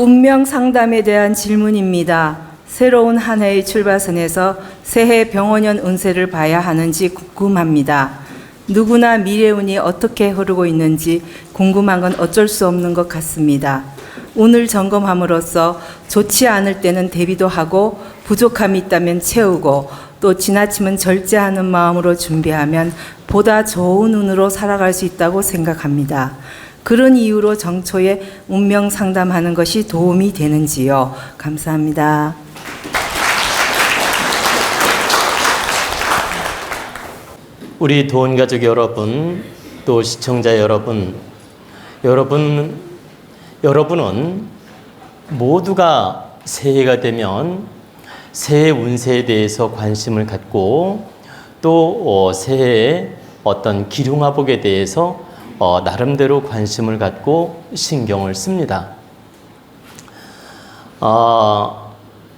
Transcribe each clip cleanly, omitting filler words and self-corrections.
운명 상담에 대한 질문입니다. 새로운 한 해의 출발선에서 새해 병원년 운세를 봐야 하는지 궁금합니다. 누구나 미래운이 어떻게 흐르고 있는지 궁금한 건 어쩔 수 없는 것 같습니다. 운을 점검함으로써 좋지 않을 때는 대비도 하고 부족함이 있다면 채우고 또 지나치면 절제하는 마음으로 준비하면 보다 좋은 운으로 살아갈 수 있다고 생각합니다. 그런 이유로 정초에 운명 상담하는 것이 도움이 되는지요? 감사합니다. 우리 도원가족 여러분, 또 시청자 여러분은 모두가 새해가 되면 새해 운세에 대해서 관심을 갖고 또 새해의 어떤 기륭화복에 대해서 나름대로 관심을 갖고 신경을 씁니다.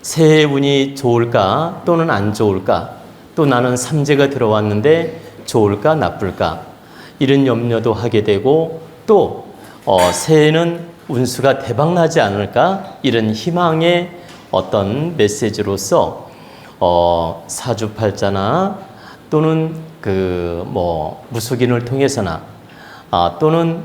새해 운이 좋을까 또는 안 좋을까, 또 나는 삼재가 들어왔는데 좋을까 나쁠까, 이런 염려도 하게 되고, 또 새해는 운수가 대박나지 않을까, 이런 희망의 어떤 메시지로서 사주팔자나 또는 무속인을 통해서나 또는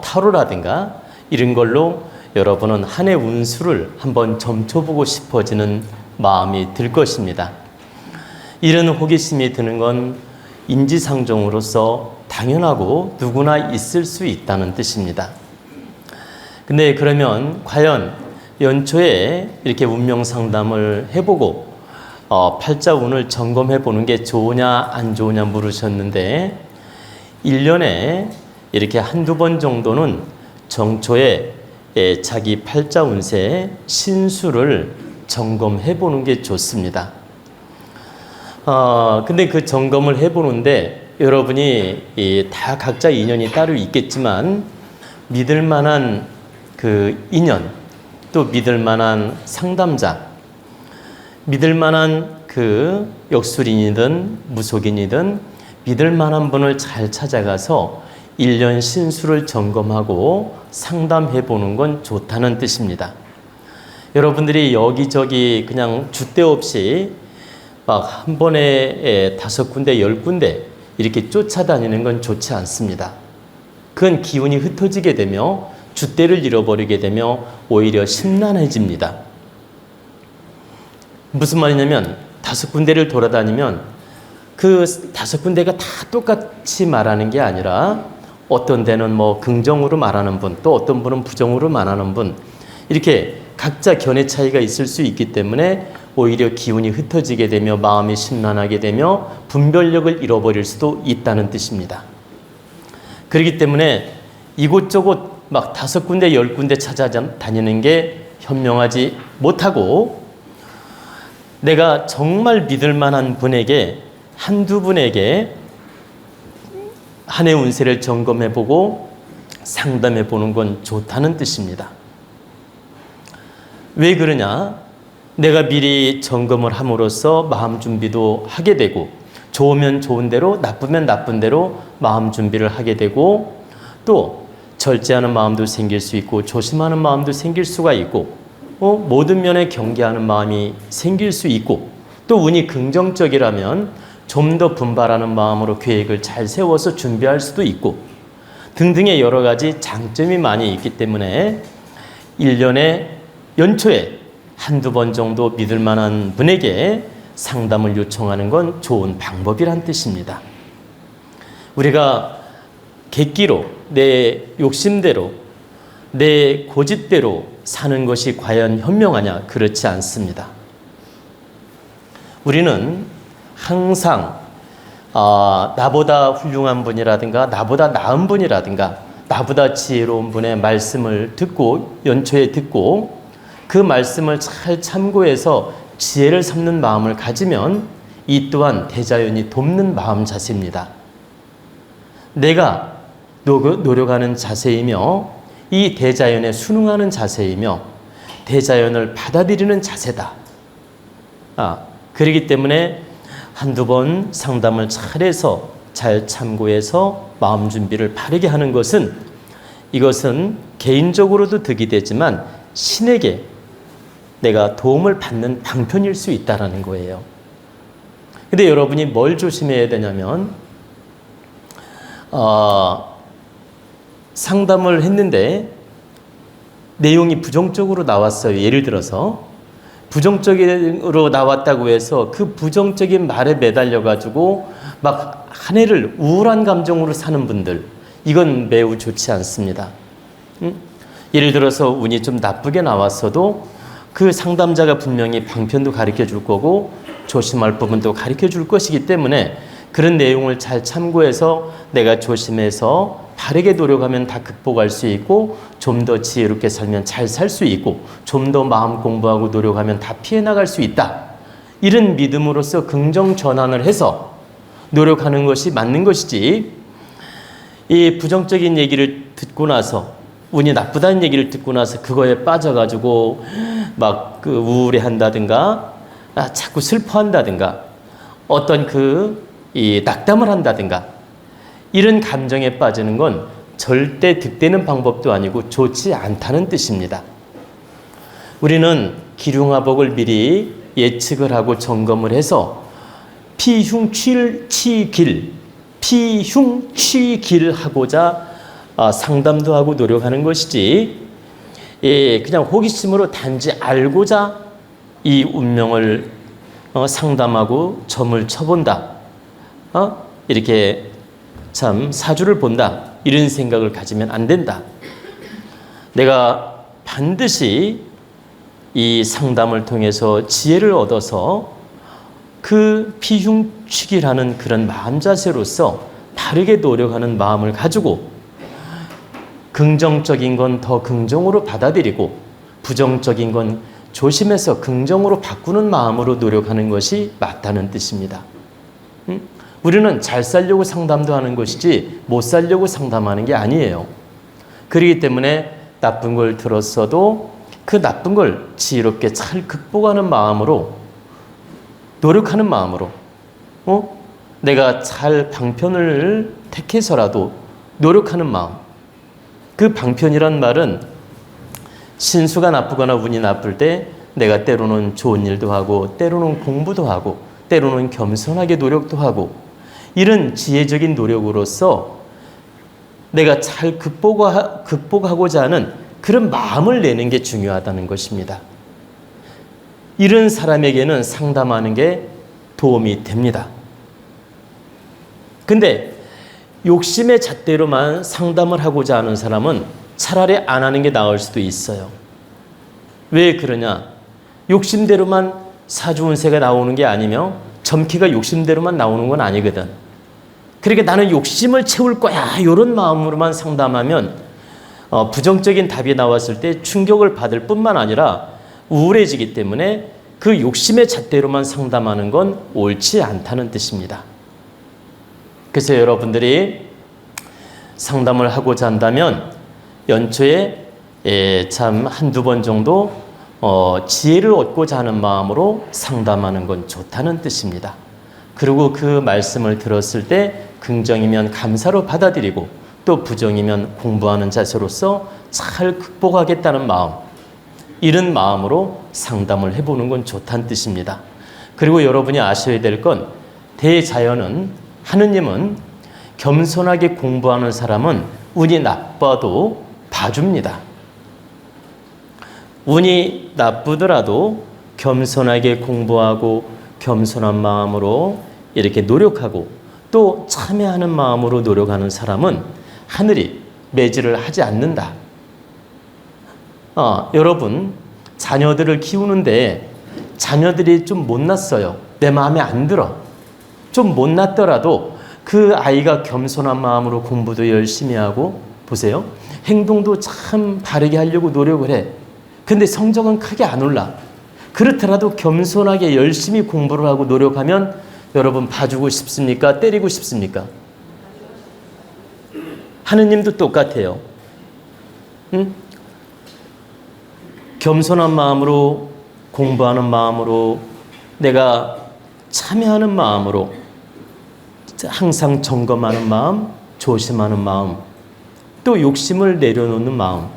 타로라든가 이런 걸로 여러분은 한 해 운수를 한번 점쳐보고 싶어지는 마음이 들 것입니다. 이런 호기심이 드는 건 인지상정으로서 당연하고 누구나 있을 수 있다는 뜻입니다. 근데 그러면 과연 연초에 이렇게 운명 상담을 해보고 팔자 운을 점검해 보는 게 좋으냐 안 좋으냐 물으셨는데, 1년에 이렇게 한두 번 정도는 정초에 자기 팔자 운세 신수를 점검해 보는 게 좋습니다. 근데 그 점검을 해보는데 여러분이 다 각자 인연이 따로 있겠지만, 믿을 만한 그 인연, 또 믿을 만한 상담자, 믿을 만한 그 역술인이든 무속인이든 믿을 만한 분을 잘 찾아가서 1년 신수를 점검하고 상담해 보는 건 좋다는 뜻입니다. 여러분들이 여기저기 그냥 줏대 없이 막 한 번에 5군데, 10군데 이렇게 쫓아다니는 건 좋지 않습니다. 그건 기운이 흩어지게 되며 줏대를 잃어버리게 되며 오히려 심란해집니다. 무슨 말이냐면 5군데를 돌아다니면 그 5군데가 다 똑같이 말하는 게 아니라 어떤 데는 긍정으로 말하는 분, 또 어떤 분은 부정으로 말하는 분, 이렇게 각자 견해 차이가 있을 수 있기 때문에 오히려 기운이 흩어지게 되며 마음이 심란하게 되며 분별력을 잃어버릴 수도 있다는 뜻입니다. 그렇기 때문에 이곳저곳 막 5군데, 10군데 찾아다니는 게 현명하지 못하고, 내가 정말 믿을 만한 분에게, 한두 분에게 한 해 운세를 점검해보고 상담해보는 건 좋다는 뜻입니다. 왜 그러냐? 내가 미리 점검을 함으로써 마음 준비도 하게 되고, 좋으면 좋은 대로, 나쁘면 나쁜 대로 마음 준비를 하게 되고, 또 절제하는 마음도 생길 수 있고 조심하는 마음도 생길 수가 있고, 모든 면에 경계하는 마음이 생길 수 있고, 또 운이 긍정적이라면 좀 더 분발하는 마음으로 계획을 잘 세워서 준비할 수도 있고 등등의 여러 가지 장점이 많이 있기 때문에 1년에 연초에 한두 번 정도 믿을 만한 분에게 상담을 요청하는 건 좋은 방법이란 뜻입니다. 우리가 객기로, 내 욕심대로, 내 고집대로 사는 것이 과연 현명하냐? 그렇지 않습니다. 우리는 항상 나보다 훌륭한 분이라든가 나보다 나은 분이라든가 나보다 지혜로운 분의 말씀을 듣고, 연초에 듣고 그 말씀을 잘 참고해서 지혜를 삼는 마음을 가지면 이 또한 대자연이 돕는 마음 자세입니다. 내가 노력하는 자세이며 이 대자연에 순응하는 자세이며 대자연을 받아들이는 자세다. 그렇기 때문에 한두 번 상담을 잘해서 잘 참고해서 마음 준비를 바르게 하는 것은, 이것은 개인적으로도 득이 되지만 신에게 내가 도움을 받는 방편일 수 있다라는 거예요. 근데 여러분이 뭘 조심해야 되냐면, 상담을 했는데 내용이 부정적으로 나왔어요. 예를 들어서 부정적으로 나왔다고 해서 그 부정적인 말에 매달려 가지고 막 한 해를 우울한 감정으로 사는 분들, 이건 매우 좋지 않습니다. 예를 들어서 운이 좀 나쁘게 나왔어도 그 상담자가 분명히 방편도 가르쳐 줄 거고 조심할 부분도 가르쳐 줄 것이기 때문에 그런 내용을 잘 참고해서 내가 조심해서 바르게 노력하면 다 극복할 수 있고, 좀 더 지혜롭게 살면 잘 살 수 있고, 좀 더 마음 공부하고 노력하면 다 피해 나갈 수 있다. 이런 믿음으로써 긍정 전환을 해서 노력하는 것이 맞는 것이지, 이 부정적인 얘기를 듣고 나서, 운이 나쁘다는 얘기를 듣고 나서 그거에 빠져가지고 막 그 우울해 한다든가, 자꾸 슬퍼한다든가, 어떤 이 낙담을 한다든가, 이런 감정에 빠지는 건 절대 득되는 방법도 아니고 좋지 않다는 뜻입니다. 우리는 기륭화복을 미리 예측을 하고 점검을 해서 피흉취길 하고자 상담도 하고 노력하는 것이지, 그냥 호기심으로 단지 알고자 이 운명을 상담하고 점을 쳐본다, 이렇게 참 사주를 본다, 이런 생각을 가지면 안 된다. 내가 반드시 이 상담을 통해서 지혜를 얻어서 그 피흉치기라는 그런 마음 자세로서 바르게 노력하는 마음을 가지고, 긍정적인 건 더 긍정으로 받아들이고 부정적인 건 조심해서 긍정으로 바꾸는 마음으로 노력하는 것이 맞다는 뜻입니다. 우리는 잘 살려고 상담도 하는 것이지 못 살려고 상담하는 게 아니에요. 그렇기 때문에 나쁜 걸 들었어도 그 나쁜 걸 지혜롭게 잘 극복하는 마음으로, 노력하는 마음으로, 내가 잘 방편을 택해서라도 노력하는 마음. 그 방편이란 말은 신수가 나쁘거나 운이 나쁠 때 내가 때로는 좋은 일도 하고, 때로는 공부도 하고, 때로는 겸손하게 노력도 하고, 이런 지혜적인 노력으로서 내가 잘 극복하고자 하는 그런 마음을 내는 게 중요하다는 것입니다. 이런 사람에게는 상담하는 게 도움이 됩니다. 근데 욕심의 잣대로만 상담을 하고자 하는 사람은 차라리 안 하는 게 나을 수도 있어요. 왜 그러냐? 욕심대로만 사주운세가 나오는 게 아니며 점키가 욕심대로만 나오는 건 아니거든. 그러니까 나는 욕심을 채울 거야, 이런 마음으로만 상담하면 부정적인 답이 나왔을 때 충격을 받을 뿐만 아니라 우울해지기 때문에 그 욕심의 잣대로만 상담하는 건 옳지 않다는 뜻입니다. 그래서 여러분들이 상담을 하고자 한다면 연초에 참 한두 번 정도 지혜를 얻고자 하는 마음으로 상담하는 건 좋다는 뜻입니다. 그리고 그 말씀을 들었을 때 긍정이면 감사로 받아들이고, 또 부정이면 공부하는 자세로서 잘 극복하겠다는 마음, 이런 마음으로 상담을 해보는 건 좋다는 뜻입니다. 그리고 여러분이 아셔야 될 건, 대자연은, 하느님은 겸손하게 공부하는 사람은 운이 나빠도 봐줍니다. 운이 나쁘더라도 겸손하게 공부하고 겸손한 마음으로 이렇게 노력하고 또 참여하는 마음으로 노력하는 사람은 하늘이 매질을 하지 않는다. 여러분, 자녀들을 키우는데 자녀들이 좀 못났어요. 내 마음에 안 들어. 좀 못났더라도 그 아이가 겸손한 마음으로 공부도 열심히 하고, 보세요, 행동도 참 바르게 하려고 노력을 해. 근데 성적은 크게 안 올라. 그렇더라도 겸손하게 열심히 공부를 하고 노력하면 여러분 봐주고 싶습니까? 때리고 싶습니까? 하느님도 똑같아요. 겸손한 마음으로 공부하는 마음으로, 내가 참여하는 마음으로, 항상 점검하는 마음, 조심하는 마음, 또 욕심을 내려놓는 마음,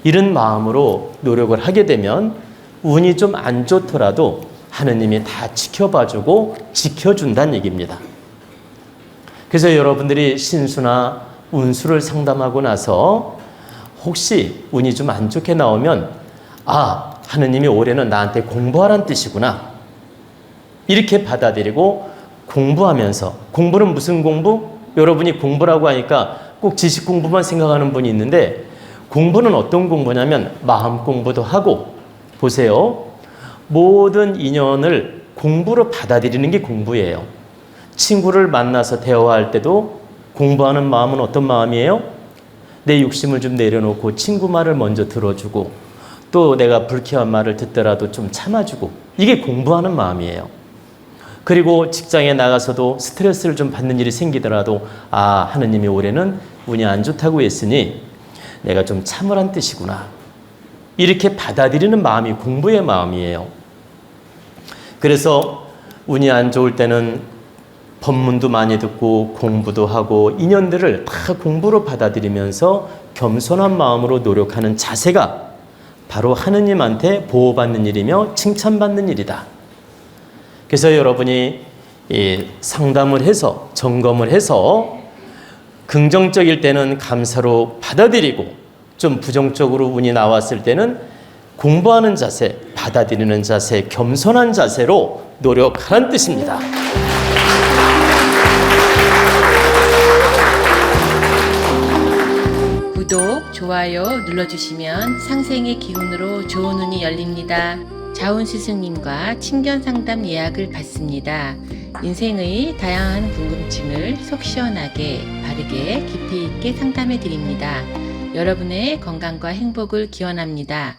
이런 마음으로 노력을 하게 되면 운이 좀 안 좋더라도 하느님이 다 지켜봐주고 지켜준다는 얘기입니다. 그래서 여러분들이 신수나 운수를 상담하고 나서 혹시 운이 좀 안 좋게 나오면 아, 하느님이 올해는 나한테 공부하라는 뜻이구나. 이렇게 받아들이고 공부하면서, 공부는 무슨 공부? 여러분이 공부라고 하니까 꼭 지식 공부만 생각하는 분이 있는데 공부는 어떤 공부냐면 마음 공부도 하고, 보세요. 모든 인연을 공부로 받아들이는 게 공부예요. 친구를 만나서 대화할 때도 공부하는 마음은 어떤 마음이에요? 내 욕심을 좀 내려놓고 친구 말을 먼저 들어주고, 또 내가 불쾌한 말을 듣더라도 좀 참아주고, 이게 공부하는 마음이에요. 그리고 직장에 나가서도 스트레스를 좀 받는 일이 생기더라도 아, 하느님이 올해는 운이 안 좋다고 했으니 내가 좀 참으란 뜻이구나. 이렇게 받아들이는 마음이 공부의 마음이에요. 그래서 운이 안 좋을 때는 법문도 많이 듣고 공부도 하고 인연들을 다 공부로 받아들이면서 겸손한 마음으로 노력하는 자세가 바로 하느님한테 보호받는 일이며 칭찬받는 일이다. 그래서 여러분이 상담을 해서 점검을 해서 긍정적일 때는 감사로 받아들이고 좀 부정적으로 운이 나왔을 때는 공부하는 자세, 받아들이는 자세, 겸손한 자세로 노력하는 뜻입니다. 구독, 좋아요 눌러주시면 상생의 기운으로 좋은 운이 열립니다. 자운 스승님과 친견 상담 예약을 받습니다. 인생의 다양한 궁금증을 속 시원하게, 바르게, 깊이 있게 상담해 드립니다. 여러분의 건강과 행복을 기원합니다.